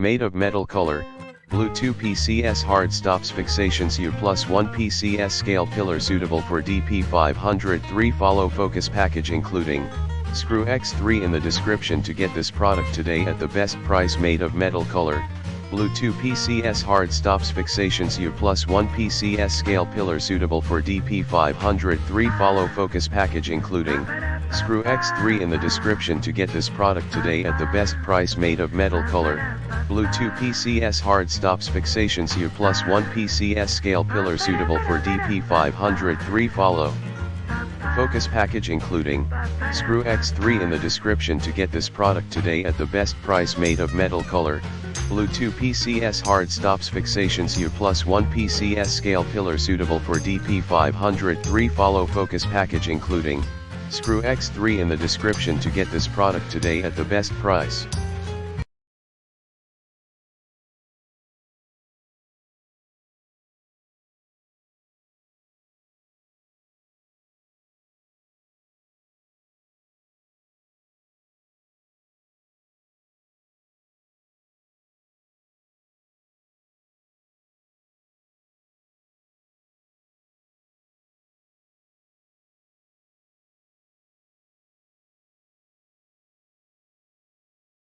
Made of metal color, blue 2 PCS hard stops fixations U plus 1 PCS scale pillar suitable for DP500III follow focus package including screw X3 in the description to get this product today at the best price. Made of metal color, blue 2 PCS hard stops fixations U plus 1 PCS scale pillar suitable for DP500III follow focus package including screw X3 in the description to get this product today at the best price. Made of metal color, blue 2 PCS hard stops fixations U plus 1 PCS scale pillar suitable for DP500III follow focus package including screw X3 in the description to get this product today at the best price. Made of metal color, blue 2 PCS hard stops fixations U plus 1 PCS scale pillar suitable for DP500III follow focus package including screw X3 in the description to get this product today at the best price.